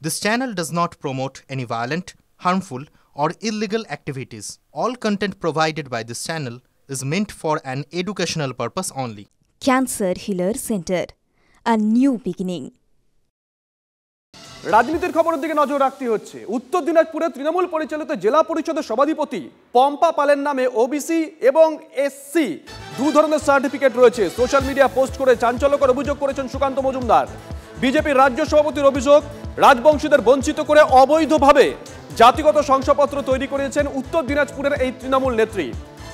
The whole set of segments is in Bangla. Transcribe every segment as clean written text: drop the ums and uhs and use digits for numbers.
This channel does not promote any violent, harmful, or illegal activities. All content provided by this channel is meant for an educational purpose only. Cancer Healer Center, a new beginning. রাজনীতির খবরের দিকে নজর রাখতে হচ্ছে। উত্তর দিনাজপুরে তৃণমূল পরিচালিত জেলা পরিষদের সভাধিপতি পম্পা পালের নামে ওবিসি এবং এসসি দু ধরনের সার্টিফিকেট রয়েছে। সোশ্যাল মিডিয়া পোস্ট করে চাঞ্চল্যকর অভিযোগ করেছেন সুকান্ত মজুমদার। বিজেপির রাজ্য সভাপতির অভিযোগ, রাজবংশীদের বঞ্চিত করে অবৈধভাবে জাতিগত শংসাপত্র তৈরি করেছেন উত্তর দিনাজপুরের এই তৃণমূল নেত্রী।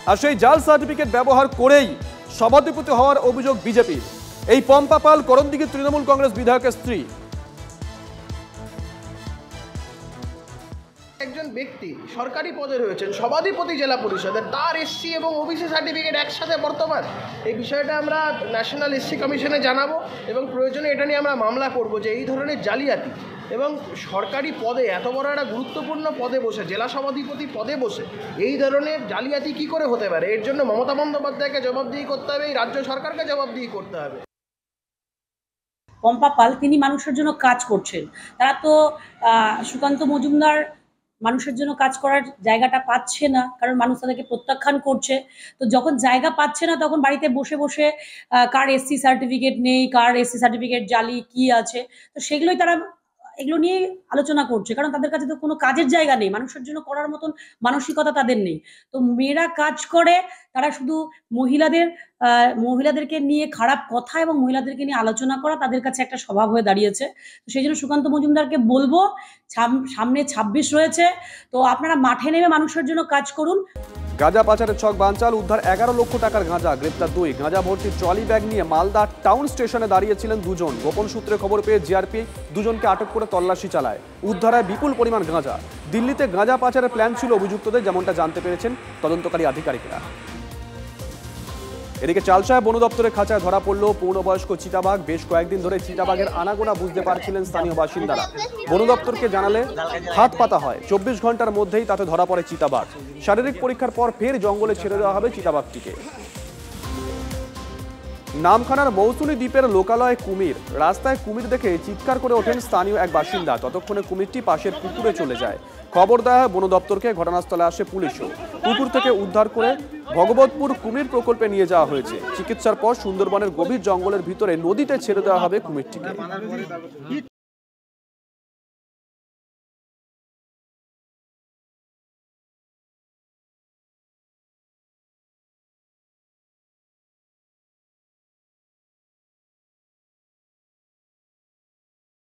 আর সেই জাল সার্টিফিকেট ব্যবহার করেই সভাধিপতি হওয়ার অভিযোগ বিজেপির। এই পম্পা পাল করণদিঘির তৃণমূল কংগ্রেস বিধায়কের স্ত্রী। একজন ব্যক্তি সরকারি পদে রয়েছেন, সভাধিপতি জেলা পরিষদের, তার এসসি এবং ওবিসি সার্টিফিকেট একসাথে বর্তমান। এই বিষয়টা আমরা ন্যাশনাল এসসি কমিশনে জানাবো এবং প্রয়োজনে এটা নিয়ে আমরা মামলা করব যে এই ধরনের জালিয়াতি এবং সরকারি পদে এত বড় একটা গুরুত্বপূর্ণ পদে বসে, জেলা সভাধিপতি পদে বসে এই ধরনের জালিয়াতি কি করে হতে পারে। এর জন্য মমতা বন্দ্যোপাধ্যায়কে জবাবদিহি করতে হবে, এই রাজ্য সরকারকে জবাবদিহি করতে হবে। পম্পা পাল তিনি মানুষের জন্য কাজ করছেন, তারা তো সুকান্ত মজুমদার মানুষের জন্য কাজ করার জায়গাটা পাচ্ছে না, কারণ মানুষ তাদেরকে প্রত্যাখ্যান করছে। তো যখন জায়গা পাচ্ছে না তখন বাড়িতে বসে বসে কার এসসি সার্টিফিকেট নেই, কার এসসি সার্টিফিকেট জালি কি আছে, তো সেগুলোই তারা এগুলো নিয়ে আলোচনা করছে, কারণ তাদের কাছে তো কোনো কাজের জায়গা নেই, মানুষের জন্য করার মতন মানসিকতা তাদের নেই। তো মেয়েরা কাজ করে, তারা শুধু মহিলাদেরকে নিয়ে খারাপ কথা এবং মহিলাদেরকে নিয়ে আলোচনা করা তাদের কাছে একটা স্বভাব হয়ে দাঁড়িয়েছে। তো সেই জন্য সুকান্ত মজুমদারকে বলবো, সামনে 26 রয়েছে, তো আপনারা মাঠে নেমে মানুষের জন্য কাজ করুন। গাঁজা পাচারের ছক বানচাল, উদ্ধার 11 লক্ষ টাকার গাঁজা, গ্রেপ্তার 2। গাঁজা ভর্তি ট্রলি ব্যাগ নিয়ে মালদা টাউন স্টেশনে দাঁড়িয়েছিলেন দুজন। গোপন সূত্রে খবর পেয়ে জিআরপি দুজনকে আটক করে তল্লাশি চালায়। উদ্ধার হয় বিপুল পরিমাণ গাঁজা। দিল্লিতে গাঁজা পাচারের প্ল্যান ছিল অভিযুক্তদের, যেমনটা জানতে পেরেছেন তদন্তকারী আধিকারিকরা। এদিকে চালসায় বন দপ্তরের খাঁচায় ধরা পড়ল পূর্ণবয়স্ক চিতাবাঘ। বেশ কয়েকদিন ধরে চিতাবাঘের আনাগোনা বুঝতে পারছিলেন স্থানীয় বাসিন্দারা। বন দপ্তরকে জানালে হাত পাতা হয়। 24 ঘন্টার মধ্যেই তাতে ধরা পড়ে চিতাবাঘ। শারীরিক পরীক্ষার পর ফের জঙ্গলে ছেড়ে দেওয়া হবে চিতাবাঘটিকে। নামখানার মৌসুমী দ্বীপের লোকালয়ে কুমির। রাস্তায় কুমির দেখে চিৎকার করে ওঠেন স্থানীয় এক বাসিন্দা। ততক্ষণে কুমিরটি পাশের পুকুরে চলে যায়। খবর দেওয়া হয় বন দপ্তরকে। ঘটনাস্থলে আসে পুলিশও। পুকুর থেকে উদ্ধার করে ভগবতপুর কুমির প্রকল্পে নিয়ে যাওয়া হয়েছে। চিকিৎসার পর সুন্দরবনের গভীর জঙ্গলের ভিতরে নদীতে ছেড়ে দেওয়া হবে কুমিরটিকে।